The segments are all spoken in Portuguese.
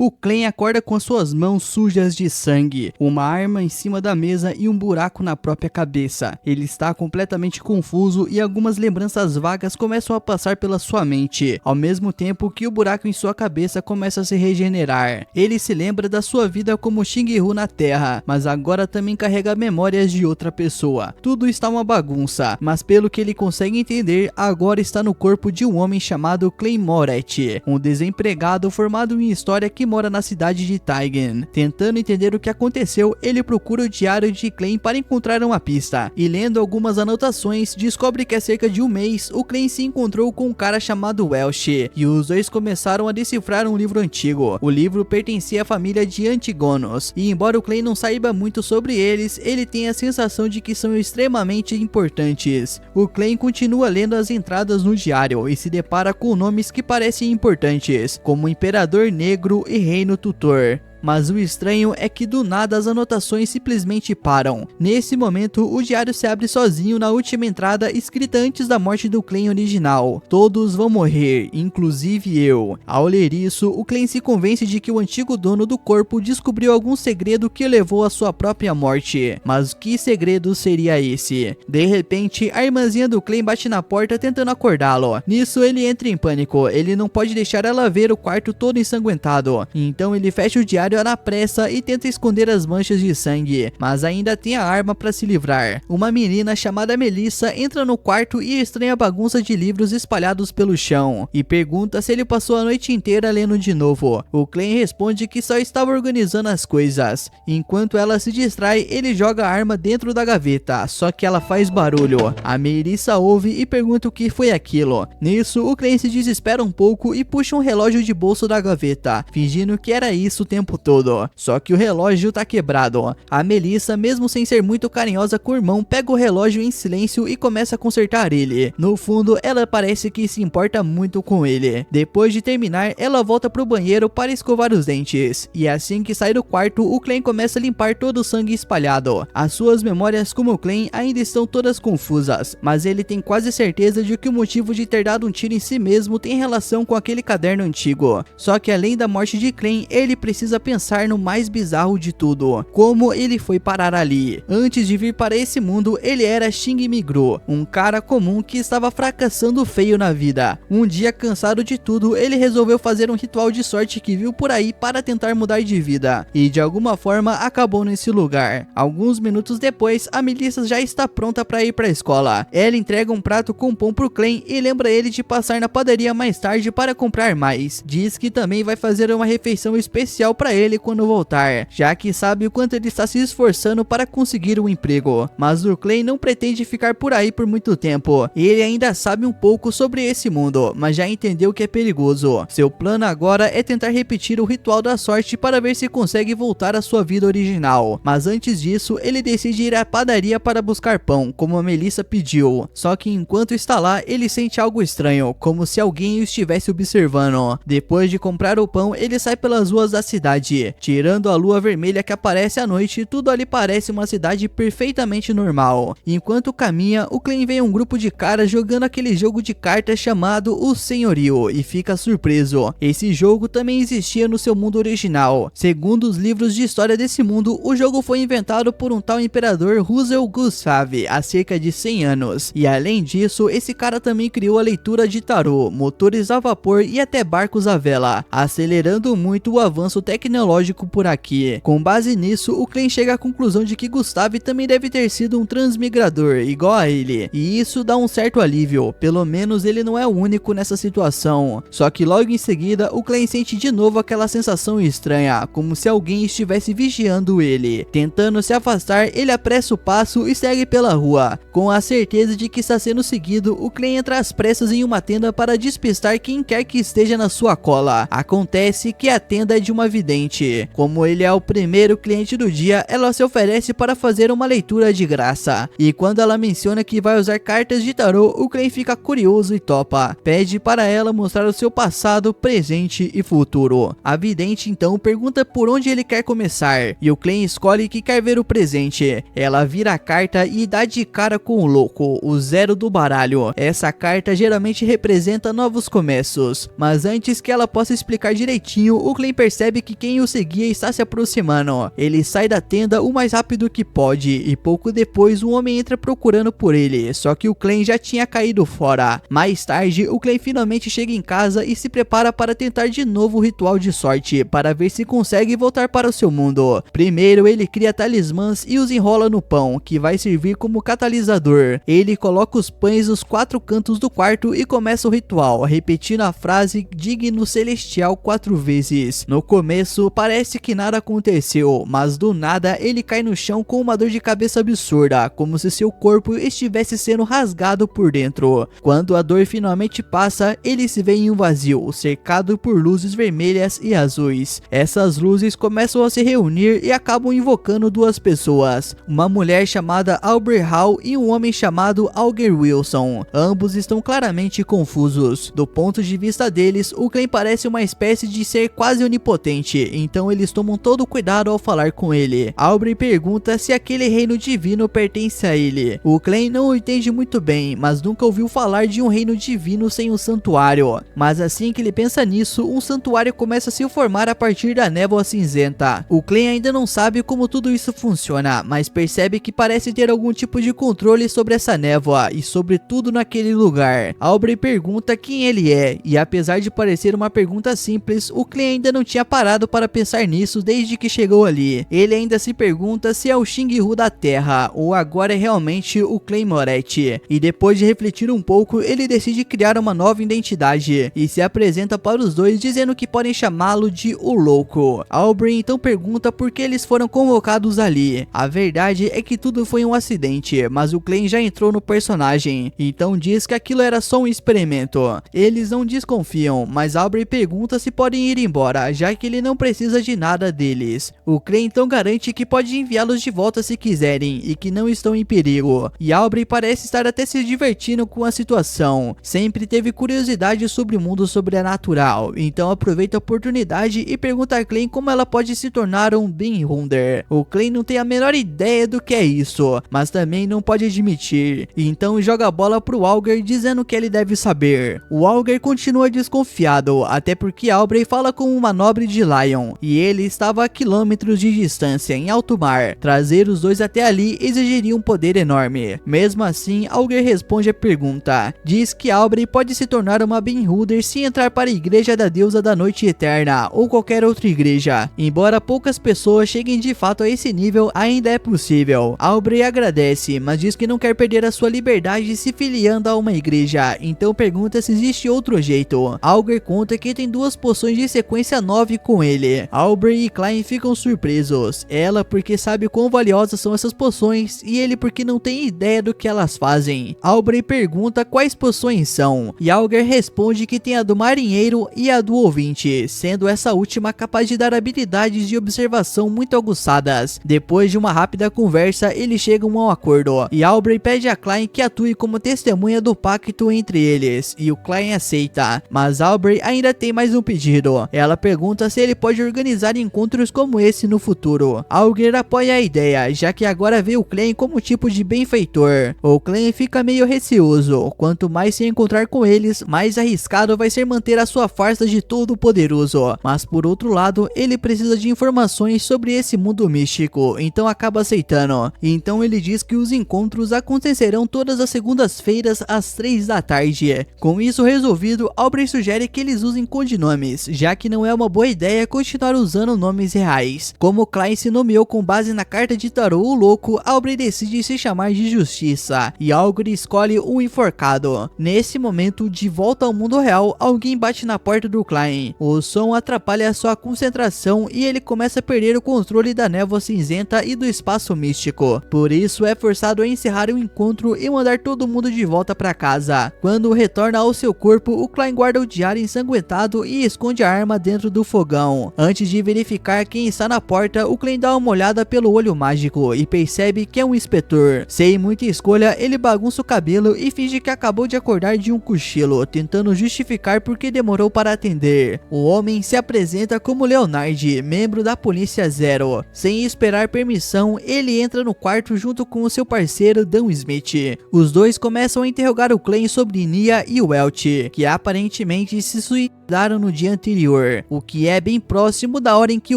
O Clan acorda com suas mãos sujas de sangue, uma arma em cima da mesa e um buraco na própria cabeça. Ele está completamente confuso e algumas lembranças vagas começam a passar pela sua mente, ao mesmo tempo que o buraco em sua cabeça começa a se regenerar. Ele se lembra da sua vida como Shingyu na Terra, mas agora também carrega memórias de outra pessoa. Tudo está uma bagunça, mas pelo que ele consegue entender, agora está no corpo de um homem chamado Clan Moret, um desempregado formado em história que mora na cidade de Taigen. Tentando entender o que aconteceu, ele procura o diário de Clan para encontrar uma pista, e lendo algumas anotações, descobre que há cerca de um mês, o Clan se encontrou com um cara chamado Welsh, e os dois começaram a decifrar um livro antigo. O livro pertencia à família de Antigonos, e embora o Clan não saiba muito sobre eles, ele tem a sensação de que são extremamente importantes. O Clan continua lendo as entradas no diário, e se depara com nomes que parecem importantes, como Imperador Negro e Reino Tutor. Mas o estranho é que do nada as anotações simplesmente param. Nesse momento, o diário se abre sozinho na última entrada escrita antes da morte do Clan original. Todos vão morrer, inclusive eu. Ao ler isso, o Clan se convence de que o antigo dono do corpo descobriu algum segredo que levou à sua própria morte. Mas que segredo seria esse? De repente, a irmãzinha do Clan bate na porta tentando acordá-lo. Nisso, ele entra em pânico. Ele não pode deixar ela ver o quarto todo ensanguentado. Então ele fecha o diário na pressa e tenta esconder as manchas de sangue, mas ainda tem a arma para se livrar. Uma menina chamada Melissa entra no quarto e estranha a bagunça de livros espalhados pelo chão, e pergunta se ele passou a noite inteira lendo de novo. O Clan responde que só estava organizando as coisas. Enquanto ela se distrai, ele joga a arma dentro da gaveta, só que ela faz barulho. A Melissa ouve e pergunta o que foi aquilo. Nisso, o Clan se desespera um pouco e puxa um relógio de bolso da gaveta, fingindo que era isso o tempo todo. Só que o relógio tá quebrado. A Melissa, mesmo sem ser muito carinhosa com o irmão, pega o relógio em silêncio e começa a consertar ele. No fundo, ela parece que se importa muito com ele. Depois de terminar, ela volta pro banheiro para escovar os dentes. E assim que sai do quarto, o Clan começa a limpar todo o sangue espalhado. As suas memórias como Clan ainda estão todas confusas, mas ele tem quase certeza de que o motivo de ter dado um tiro em si mesmo tem relação com aquele caderno antigo. Só que além da morte de Clan, ele precisa pensar no mais bizarro de tudo: como ele foi parar ali. Antes de vir para esse mundo, ele era Xing Migru, um cara comum que estava fracassando feio na vida. Um dia, cansado de tudo, ele resolveu fazer um ritual de sorte que viu por aí para tentar mudar de vida, e de alguma forma acabou nesse lugar. Alguns minutos depois, a Melissa já está pronta para ir para a escola. Ela entrega um prato com pão pro Clan e lembra ele de passar na padaria mais tarde para comprar mais. Diz que também vai fazer uma refeição especial para ele quando voltar, já que sabe o quanto ele está se esforçando para conseguir um emprego. Mas o Clan não pretende ficar por aí por muito tempo. Ele ainda sabe um pouco sobre esse mundo, mas já entendeu que é perigoso. Seu plano agora é tentar repetir o ritual da sorte para ver se consegue voltar à sua vida original. Mas antes disso, ele decide ir à padaria para buscar pão, como a Melissa pediu. Só que enquanto está lá, ele sente algo estranho, como se alguém o estivesse observando. Depois de comprar o pão, ele sai pelas ruas da cidade. Tirando a lua vermelha que aparece à noite, tudo ali parece uma cidade perfeitamente normal. Enquanto caminha, o Clan vê um grupo de caras jogando aquele jogo de cartas chamado O Senhorio e fica surpreso. Esse jogo também existia no seu mundo original. Segundo os livros de história desse mundo, o jogo foi inventado por um tal imperador Russell Gustav há cerca de 100 anos. E além disso, esse cara também criou a leitura de tarô, motores a vapor e até barcos à vela, acelerando muito o avanço tecnológico por aqui. Com base nisso, o Clan chega à conclusão de que Gustav também deve ter sido um transmigrador, igual a ele, e isso dá um certo alívio, pelo menos ele não é o único nessa situação. Só que logo em seguida, o Clan sente de novo aquela sensação estranha, como se alguém estivesse vigiando ele. Tentando se afastar, ele apressa o passo e segue pela rua. Com a certeza de que está sendo seguido, o Clan entra às pressas em uma tenda para despistar quem quer que esteja na sua cola. Acontece que a tenda é de uma vidente, cliente. Como ele é o primeiro cliente do dia, ela se oferece para fazer uma leitura de graça. E quando ela menciona que vai usar cartas de tarô, o Clay fica curioso e topa. Pede para ela mostrar o seu passado, presente e futuro. A vidente então pergunta por onde ele quer começar, e o Clay escolhe que quer ver o presente. Ela vira a carta e dá de cara com o louco, o zero do baralho. Essa carta geralmente representa novos começos, mas antes que ela possa explicar direitinho, o Clay percebe que quem o seguia está se aproximando. Ele sai da tenda o mais rápido que pode, e pouco depois um homem entra procurando por ele, só que o Clay já tinha caído fora. Mais tarde, o Clay finalmente chega em casa e se prepara para tentar de novo o ritual de sorte, para ver se consegue voltar para o seu mundo. Primeiro ele cria talismãs e os enrola no pão, que vai servir como catalisador. Ele coloca os pães nos 4 cantos do quarto e começa o ritual, repetindo a frase digno celestial 4 vezes. No começo parece que nada aconteceu, mas do nada ele cai no chão com uma dor de cabeça absurda, como se seu corpo estivesse sendo rasgado por dentro. Quando a dor finalmente passa, ele se vê em um vazio, cercado por luzes vermelhas e azuis. Essas luzes começam a se reunir e acabam invocando 2 pessoas, uma mulher chamada Aubrey Hall e um homem chamado Auger Wilson. Ambos estão claramente confusos. Do ponto de vista deles, o Clay parece uma espécie de ser quase onipotente, então eles tomam todo o cuidado ao falar com ele. Aubrey pergunta se aquele reino divino pertence a ele. O Clay não o entende muito bem, mas nunca ouviu falar de um reino divino sem um santuário. Mas assim que ele pensa nisso, um santuário começa a se formar a partir da névoa cinzenta. O Clay ainda não sabe como tudo isso funciona, mas percebe que parece ter algum tipo de controle sobre essa névoa e sobre tudo naquele lugar. Aubrey pergunta quem ele é, e apesar de parecer uma pergunta simples, o Clay ainda não tinha parado para pensar nisso desde que chegou ali. Ele ainda se pergunta se é o Xinghu da Terra, ou agora é realmente o Clay Moretti. E depois de refletir um pouco, ele decide criar uma nova identidade, e se apresenta para os dois dizendo que podem chamá-lo de o Louco. Aubrey então pergunta por que eles foram convocados ali. A verdade é que tudo foi um acidente, mas o Clay já entrou no personagem, então diz que aquilo era só um experimento. Eles não desconfiam, mas Aubrey pergunta se podem ir embora, já que ele não precisa de nada deles. O Clay então garante que pode enviá-los de volta se quiserem e que não estão em perigo. E Aubrey parece estar até se divertindo com a situação. Sempre teve curiosidade sobre o mundo sobrenatural, então aproveita a oportunidade e pergunta a Clay como ela pode se tornar um Beholder. O Clay não tem a menor ideia do que é isso, mas também não pode admitir, então joga a bola pro Auger dizendo que ele deve saber. O Auger continua desconfiado, até porque Aubrey fala com uma nobre de Lion, e ele estava a quilômetros de distância em alto mar. Trazer os dois até ali exigiria um poder enorme. Mesmo assim, Auger responde a pergunta. Diz que Aubrey pode se tornar uma Beholder se entrar para a igreja da deusa da noite eterna, ou qualquer outra igreja. Embora poucas pessoas cheguem de fato a esse nível, ainda é possível. Aubrey agradece, mas diz que não quer perder a sua liberdade se filiando a uma igreja, então pergunta se existe outro jeito. Auger conta que tem 2 poções de sequência 9 com ele. Aubrey e Clay ficam surpresos, ela porque sabe quão valiosas são essas poções, e ele porque não tem ideia do que elas fazem. Aubrey pergunta quais poções são, e Auger responde que tem a do marinheiro e a do ouvinte, sendo essa última capaz de dar habilidades de observação muito aguçadas. Depois de uma rápida conversa, eles chegam a um acordo, e Aubrey pede a Clay que atue como testemunha do pacto entre eles, e o Clay aceita. Mas Aubrey ainda tem mais um pedido. Ela pergunta se ele pode organizar encontros como esse no futuro. Auger apoia a ideia, já que agora vê o Clay como tipo de benfeitor. O Clay fica meio receoso. Quanto mais se encontrar com eles, mais arriscado vai ser manter a sua farsa de todo poderoso. Mas por outro lado, ele precisa de informações sobre esse mundo místico, então acaba aceitando. Então ele diz que os encontros acontecerão todas as segundas-feiras às 3 da tarde. Com isso resolvido, Aubrey sugere que eles usem codinomes, já que não é uma boa ideia continuar usando nomes reais. Como Clay se nomeou com base na carta de tarô o Louco, Aubrey decide se chamar de Justiça, e Auger escolhe um enforcado. Nesse momento, de volta ao mundo real, alguém bate na porta do Clay. O som atrapalha sua concentração e ele começa a perder o controle da névoa cinzenta e do espaço místico. Por isso é forçado a encerrar o encontro e mandar todo mundo de volta para casa. Quando retorna ao seu corpo, o Clay guarda o diário ensanguentado e esconde a arma dentro do fogão. mansão. Antes de verificar quem está na porta, o Clem dá uma olhada pelo olho mágico e percebe que é um inspetor. Sem muita escolha, ele bagunça o cabelo e finge que acabou de acordar de um cochilo, tentando justificar porque demorou para atender. O homem se apresenta como Leonard, membro da Polícia Zero. Sem esperar permissão, ele entra no quarto junto com o seu parceiro Dan Smith. Os dois começam a interrogar o Clem sobre Nia e o Welch, que aparentemente se suicidaram no dia anterior, o que é bem próximo da hora em que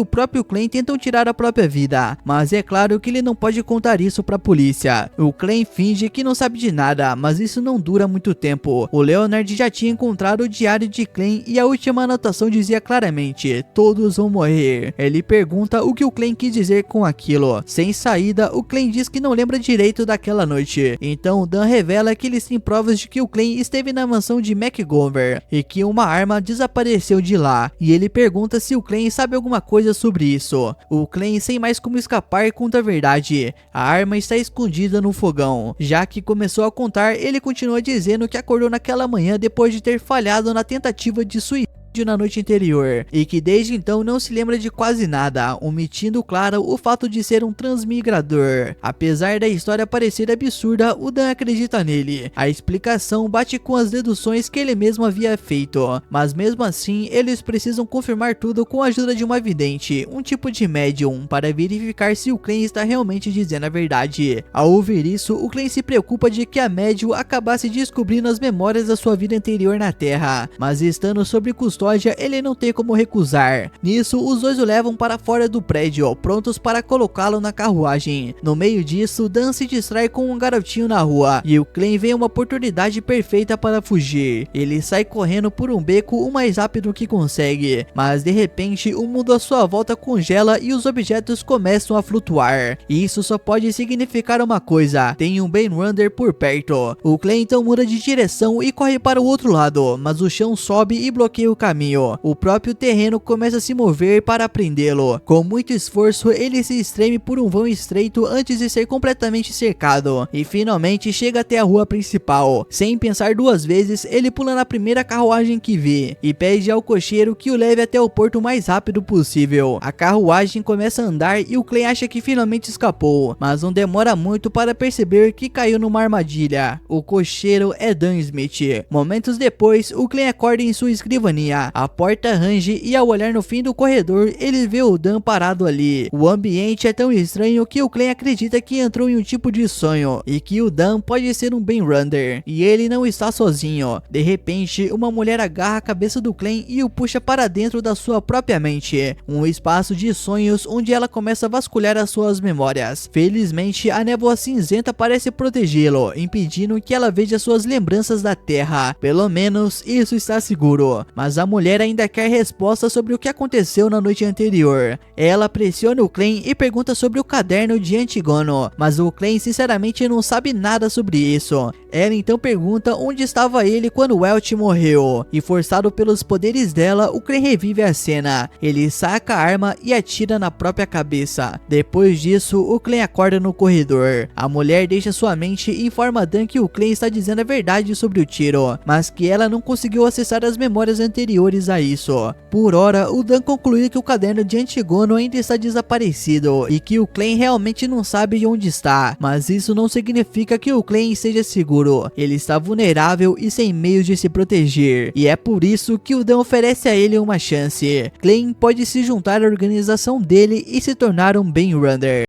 o próprio Clem tentam tirar a própria vida, mas é claro que ele não pode contar isso pra polícia. O Clem finge que não sabe de nada, mas isso não dura muito tempo. O Leonard já tinha encontrado o diário de Clem e a última anotação dizia claramente: todos vão morrer. Ele pergunta o que o Clem quis dizer com aquilo. Sem saída, o Clem diz que não lembra direito daquela noite. Então Dan revela que eles têm provas de que o Clem esteve na mansão de McGovern e que uma arma desapareceu de lá, e ele pergunta se o Clem sabe alguma coisa sobre isso. O Clem, sem mais como escapar, conta a verdade: a arma está escondida no fogão. Já que começou a contar, ele continua dizendo que acordou naquela manhã depois de ter falhado na tentativa de suicídio na noite anterior, e que desde então não se lembra de quase nada, omitindo claro o fato de ser um transmigrador. Apesar da história parecer absurda, o Dan acredita nele. A explicação bate com as deduções que ele mesmo havia feito, mas mesmo assim eles precisam confirmar tudo com a ajuda de uma vidente, um tipo de médium, para verificar se o Clem está realmente dizendo a verdade. Ao ouvir isso, o Clem se preocupa de que a médium acabasse descobrindo as memórias da sua vida anterior na Terra, mas estando sob custódia, ele não tem como recusar. Nisso, os dois o levam para fora do prédio, prontos para colocá-lo na carruagem. No meio disso, Dan se distrai com um garotinho na rua, e o Clem vê uma oportunidade perfeita para fugir. Ele sai correndo por um beco o mais rápido que consegue, mas de repente o mundo à sua volta congela e os objetos começam a flutuar. Isso só pode significar uma coisa: tem um Bainrunner por perto. O Clem então muda de direção e corre para o outro lado, mas o chão sobe e bloqueia o caminho. O próprio terreno começa a se mover para prendê-lo. Com muito esforço, ele se estreme por um vão estreito antes de ser completamente cercado, e finalmente chega até a rua principal. Sem pensar duas vezes, ele pula na primeira carruagem que vê e pede ao cocheiro que o leve até o porto o mais rápido possível. A carruagem começa a andar e o Clem acha que finalmente escapou, mas não demora muito para perceber que caiu numa armadilha. O cocheiro é Dan Smith. Momentos depois, o Clem acorda em sua escrivaninha. A porta range e ao olhar no fim do corredor, ele vê o Dan parado ali. O ambiente é tão estranho que o Clem acredita que entrou em um tipo de sonho e que o Dan pode ser um Bainrunner, e ele não está sozinho. De repente, uma mulher agarra a cabeça do Clem e o puxa para dentro da sua própria mente, um espaço de sonhos onde ela começa a vasculhar as suas memórias. Felizmente, a névoa cinzenta parece protegê-lo, impedindo que ela veja suas lembranças da Terra. Pelo menos isso está seguro, mas a mulher ainda quer resposta sobre o que aconteceu na noite anterior. Ela pressiona o Clem e pergunta sobre o caderno de Antígono, mas o Clem sinceramente não sabe nada sobre isso. Ela então pergunta onde estava ele quando Welch morreu, e forçado pelos poderes dela, o Clem revive a cena. Ele saca a arma e atira na própria cabeça. Depois disso, o Clem acorda no corredor. A mulher deixa sua mente e informa Dan que o Clem está dizendo a verdade sobre o tiro, mas que ela não conseguiu acessar as memórias anteriores a isso. Por hora, o Dan conclui que o caderno de Antígono ainda está desaparecido e que o Clem realmente não sabe onde está, mas isso não significa que o Clem esteja seguro. Ele está vulnerável e sem meios de se proteger, e é por isso que o Dan oferece a ele uma chance. Clem pode se juntar à organização dele e se tornar um Bainrunner.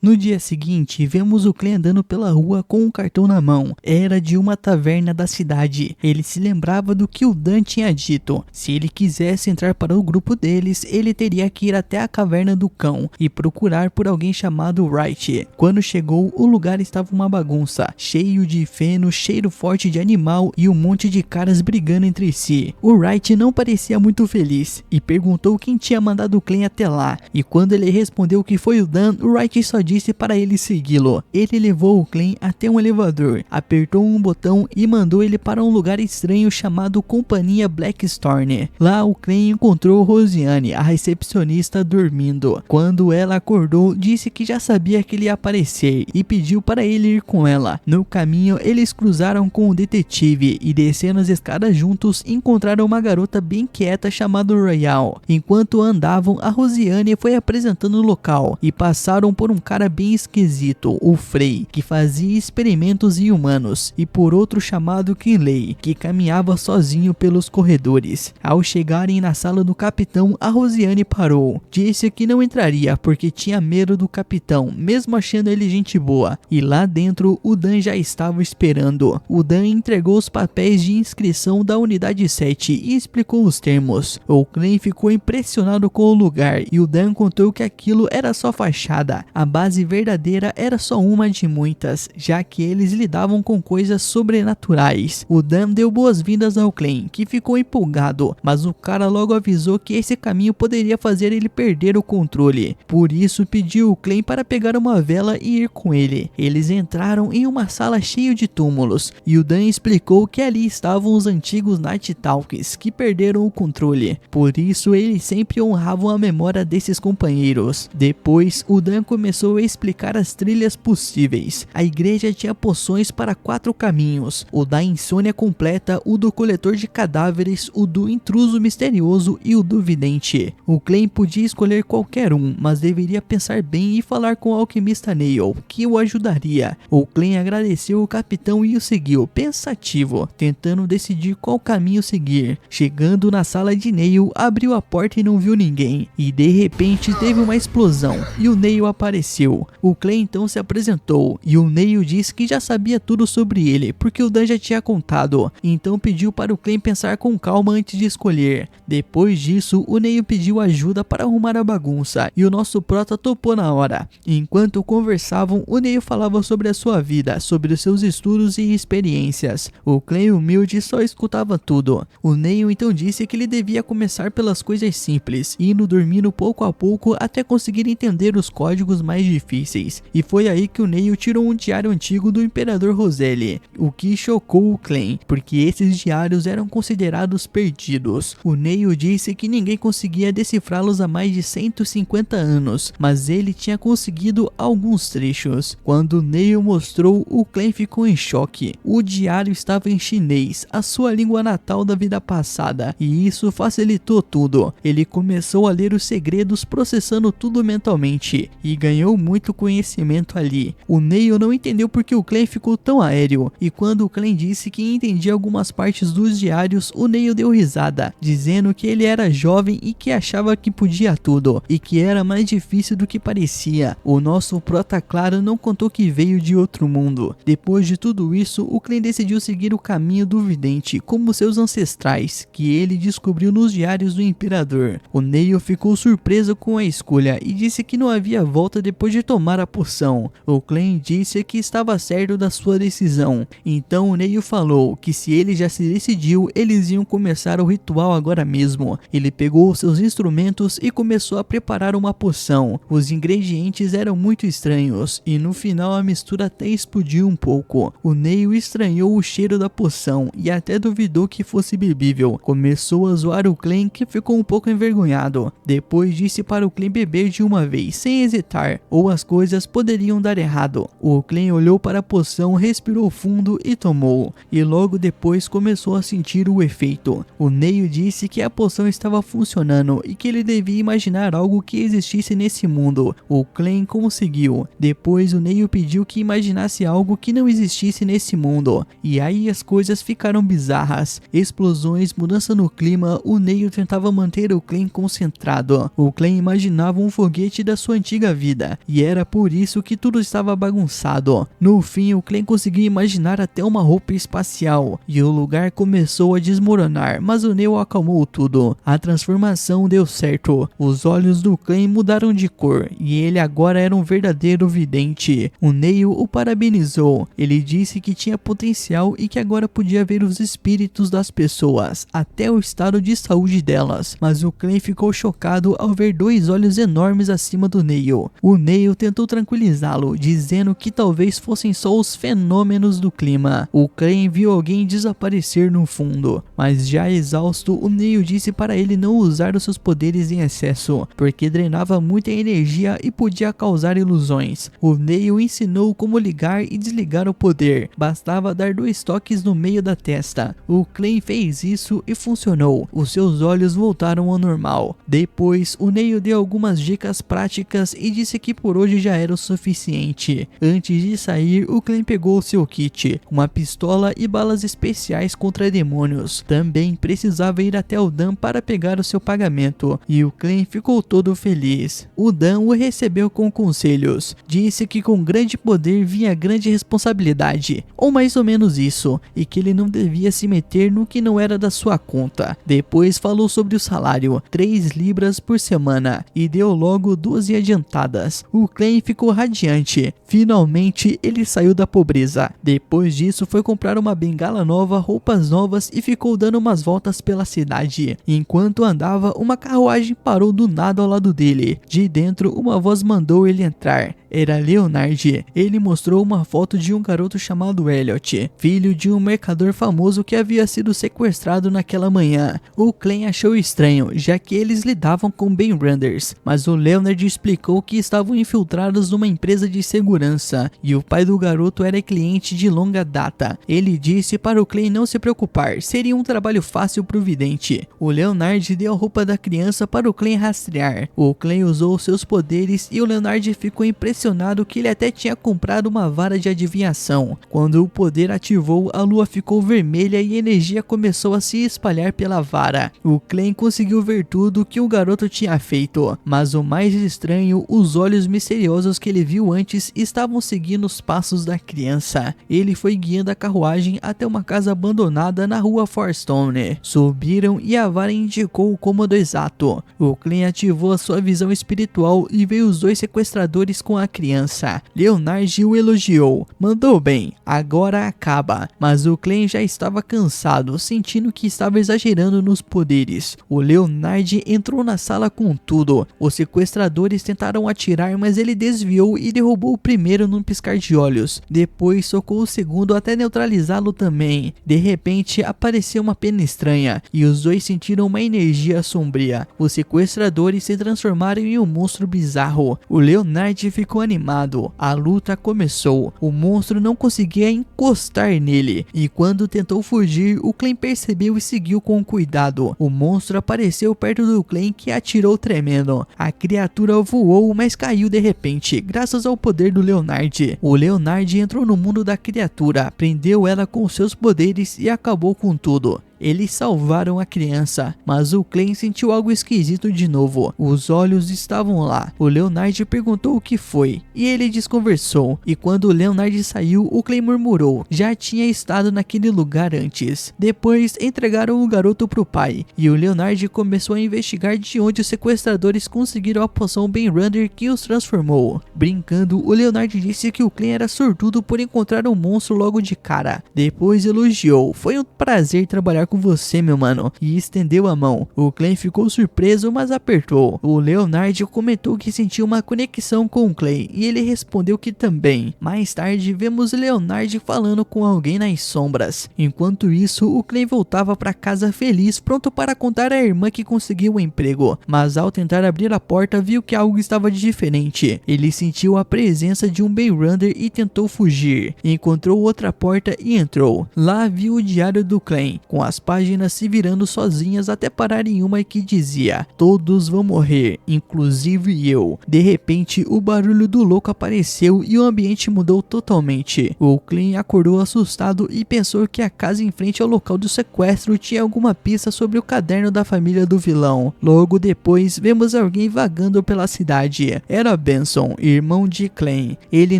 No dia seguinte, vemos o Clem andando pela rua com um cartão na mão. Era de uma taverna da cidade. Ele se lembrava do que o Dan tinha dito. Se ele quisesse entrar para o grupo deles, ele teria que ir até a caverna do cão e procurar por alguém chamado Wright. Quando chegou, o lugar estava uma bagunça, cheio de feno, cheiro forte de animal e um monte de caras brigando entre si. O Wright não parecia muito feliz e perguntou quem tinha mandado o Clem até lá. E quando ele respondeu que foi o Dan, o Wright só disse disse para ele segui-lo. Ele levou o Clem até um elevador, apertou um botão e mandou ele para um lugar estranho chamado Companhia Blackstone. Lá o Clem encontrou Rosiane, a recepcionista, dormindo. Quando ela acordou, disse que já sabia que ele ia aparecer e pediu para ele ir com ela. No caminho, eles cruzaram com o detetive e, descendo as escadas juntos, encontraram uma garota bem quieta chamada Royal. Enquanto andavam, a Rosiane foi apresentando o local e passaram por um cara bem esquisito, o Frey, que fazia experimentos em humanos, e por outro chamado Kinley, que caminhava sozinho pelos corredores. Ao chegarem na sala do capitão, a Rosiane parou. Disse que não entraria porque tinha medo do capitão, mesmo achando ele gente boa. E lá dentro, o Dan já estava esperando. O Dan entregou os papéis de inscrição da unidade 7 e explicou os termos. O Clem ficou impressionado com o lugar e o Dan contou que aquilo era só fachada. A base verdadeira era só uma de muitas, já que eles lidavam com coisas sobrenaturais. O Dan deu boas-vindas ao Clem, que ficou empolgado, mas o cara logo avisou que esse caminho poderia fazer ele perder o controle. Por isso pediu o Clem para pegar uma vela e ir com ele. Eles entraram em uma sala cheia de túmulos e o Dan explicou que ali estavam os antigos Night Talks que perderam o controle. Por isso eles sempre honravam a memória desses companheiros. Depois o Dan começou a explicar as trilhas possíveis. A igreja tinha poções para 4 caminhos: o da insônia completa, o do coletor de cadáveres, o do intruso misterioso e o do vidente. O Clem podia escolher qualquer um, mas deveria pensar bem e falar com o alquimista Neil, que o ajudaria. O Clem agradeceu o capitão e o seguiu, pensativo, tentando decidir qual caminho seguir. Chegando na sala de Neil, abriu a porta e não viu ninguém. E de repente teve uma explosão e o Neil apareceu. O Clem então se apresentou e o Neil disse que já sabia tudo sobre ele, porque o Dan já tinha contado. Então pediu para o Clem pensar com calma antes de escolher. Depois disso, o Neil pediu ajuda para arrumar a bagunça e o nosso prota topou na hora. Enquanto conversavam, o Neil falava sobre a sua vida, sobre os seus estudos e experiências. O Clem humilde só escutava tudo. O Neil então disse que ele devia começar pelas coisas simples, indo dormindo pouco a pouco até conseguir entender os códigos mais difíceis. E foi aí que o Neil tirou um diário antigo do Imperador Roselli, o que chocou o Clem, porque esses diários eram considerados perdidos. O Neil disse que ninguém conseguia decifrá-los há mais de 150 anos, mas ele tinha conseguido alguns trechos. Quando o Neil mostrou, o Clem ficou em choque. O diário estava em chinês, a sua língua natal da vida passada, e isso facilitou tudo. Ele começou a ler os segredos, processando tudo mentalmente, e ganhou muito conhecimento ali. O Neil não entendeu porque o Clem ficou tão aéreo, e quando o Clem disse que entendia algumas partes dos diários, o Neil deu risada, dizendo que ele era jovem e que achava que podia tudo, e que era mais difícil do que parecia. O nosso prota, claro, não contou que veio de outro mundo. Depois de tudo isso, o Clem decidiu seguir o caminho do vidente, como seus ancestrais, que ele descobriu nos diários do Imperador. O Neil ficou surpreso com a escolha e disse que não havia volta depois de tomar a poção. O Clem disse que estava certo da sua decisão. Então o Neil falou que se ele já se decidiu, eles iam começar o ritual agora mesmo. Ele pegou seus instrumentos e começou a preparar uma poção. Os ingredientes eram muito estranhos e no final a mistura até explodiu um pouco. O Neil estranhou o cheiro da poção e até duvidou que fosse bebível. Começou a zoar o Clem, que ficou um pouco envergonhado. Depois disse para o Clem beber de uma vez, sem hesitar, ou as coisas poderiam dar errado. O Clem olhou para a poção, respirou fundo e tomou. E logo depois começou a sentir o efeito. O Neil disse que a poção estava funcionando e que ele devia imaginar algo que existisse nesse mundo. O Clem conseguiu. Depois o Neil pediu que imaginasse algo que não existisse nesse mundo. E aí as coisas ficaram bizarras. Explosões, mudança no clima. O Neil tentava manter o Clem concentrado. O Clem imaginava um foguete da sua antiga vida, e era por isso que tudo estava bagunçado. No fim, o Clem conseguiu imaginar até uma roupa espacial, e o lugar começou a desmoronar, mas o Neil acalmou tudo. A transformação deu certo. Os olhos do Clem mudaram de cor, e ele agora era um verdadeiro vidente. O Neil o parabenizou. Ele disse que tinha potencial e que agora podia ver os espíritos das pessoas, até o estado de saúde delas. Mas o Clem ficou chocado ao ver 2 olhos enormes acima do Neil. O Neil Neil tentou tranquilizá-lo, dizendo que talvez fossem só os fenômenos do clima. O Clay viu alguém desaparecer no fundo, mas já exausto, o Neil disse para ele não usar os seus poderes em excesso, porque drenava muita energia e podia causar ilusões. O Neil ensinou como ligar e desligar o poder, bastava dar 2 toques no meio da testa. O Clay fez isso e funcionou, os seus olhos voltaram ao normal. Depois, o Neil deu algumas dicas práticas e disse que por hoje já era o suficiente. Antes de sair, o Clay pegou seu kit, uma pistola e balas especiais contra demônios. Também precisava ir até o Dan para pegar o seu pagamento, e o Clay ficou todo feliz. O Dan o recebeu com conselhos, disse que com grande poder vinha grande responsabilidade, ou mais ou menos isso, e que ele não devia se meter no que não era da sua conta. Depois falou sobre o salário, 3 libras por semana, e deu logo 12 adiantadas. O Clay ficou radiante, finalmente ele saiu da pobreza. Depois disso foi comprar uma bengala nova, roupas novas e ficou dando umas voltas pela cidade. Enquanto andava, uma carruagem parou do nada ao lado dele. De dentro, uma voz mandou ele entrar. Era Leonard. Ele mostrou uma foto de um garoto chamado Elliot, filho de um mercador famoso que havia sido sequestrado naquela manhã. O Clay achou estranho, já que eles lidavam com Bainrunders, mas o Leonard explicou que estavam infiltrados numa empresa de segurança e o pai do garoto era cliente de longa data. Ele disse para o Clay não se preocupar, seria um trabalho fácil pro vidente. O Leonard deu a roupa da criança para o Clay rastrear. O Clay usou seus poderes e o Leonard ficou impressionado que ele até tinha comprado uma vara de adivinhação. Quando o poder ativou, a lua ficou vermelha e a energia começou a se espalhar pela vara. O Clay conseguiu ver tudo que o garoto tinha feito, mas o mais estranho, os olhos misteriosos que ele viu antes estavam seguindo os passos da criança. Ele foi guiando a carruagem até uma casa abandonada na rua Forstone. Subiram e a vara indicou o cômodo exato. O Clay ativou a sua visão espiritual e veio os 2 sequestradores com a criança. Leonard o elogiou. Mandou bem, agora acaba. Mas o Clay já estava cansado, sentindo que estava exagerando nos poderes. O Leonard entrou na sala com tudo. Os sequestradores tentaram atirar, mas ele desviou e derrubou o primeiro num piscar de olhos. Depois socou o segundo até neutralizá-lo também. De repente apareceu uma pena estranha e os 2 sentiram uma energia sombria. Os sequestradores se transformaram em um monstro bizarro. O Leonard ficou animado. A luta começou. O monstro não conseguia encostar nele e quando tentou fugir, o Clay percebeu e seguiu com cuidado. O monstro apareceu perto do Clay, que atirou tremendo. A criatura voou, mas caiu de repente, graças ao poder do Leonard. O Leonard entrou no mundo da criatura, prendeu ela com seus poderes e acabou com tudo. Eles salvaram a criança, mas o Clay sentiu algo esquisito de novo. Os olhos estavam lá. O Leonard perguntou o que foi, e ele desconversou. E quando o Leonard saiu, o Clay murmurou. Já tinha estado naquele lugar antes. Depois, entregaram o garoto pro pai, e o Leonard começou a investigar de onde os sequestradores conseguiram a poção Bainrunder que os transformou. Brincando, o Leonard disse que o Clay era sortudo por encontrar um monstro logo de cara. Depois elogiou. Foi um prazer trabalhar com você, meu mano, e estendeu a mão. O Clay ficou surpreso, mas apertou. O Leonard comentou que sentiu uma conexão com o Clay, e ele respondeu que também. Mais tarde, vemos Leonard falando com alguém nas sombras. Enquanto isso, o Clay voltava para casa feliz, pronto para contar à irmã que conseguiu um emprego, mas ao tentar abrir a porta, viu que algo estava de diferente. Ele sentiu a presença de um Bainrunder e tentou fugir. Encontrou outra porta e entrou. Lá viu o diário do Clay, com as páginas se virando sozinhas até parar em uma que dizia: todos vão morrer, inclusive eu. De repente, o barulho do louco apareceu e o ambiente mudou totalmente. O Clay acordou assustado e pensou que a casa em frente ao local do sequestro tinha alguma pista sobre o caderno da família do vilão. Logo depois, vemos alguém vagando pela cidade. Era Benson, irmão de Clay. Ele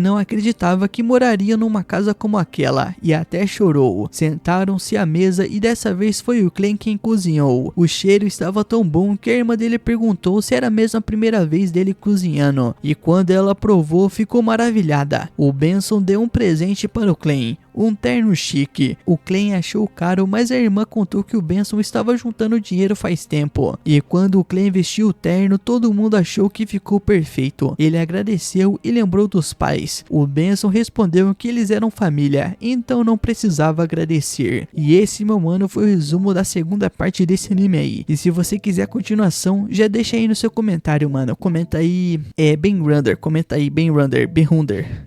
não acreditava que moraria numa casa como aquela e até chorou. Sentaram-se à mesa e dessa vez foi o Clay quem cozinhou. O cheiro estava tão bom que a irmã dele perguntou se era mesmo a primeira vez dele cozinhando, e quando ela provou, ficou maravilhada. O Benson deu um presente para o Clay, um terno chique. O Clay achou caro, mas a irmã contou que o Benson estava juntando dinheiro faz tempo. E quando o Clay vestiu o terno, todo mundo achou que ficou perfeito. Ele agradeceu e lembrou dos pais. O Benson respondeu que eles eram família, então não precisava agradecer. E esse, meu mano, foi o resumo da segunda parte desse anime aí. E se você quiser a continuação, já deixa aí no seu comentário, mano. Comenta aí, Benrunder, comenta aí, Benrunder,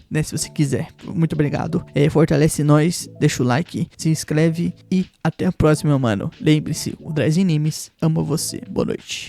né, se você quiser. Muito obrigado. Fortalece nós, deixa o like, se inscreve e até a próxima, mano. Lembre-se, o Draz Animes ama você. Boa noite.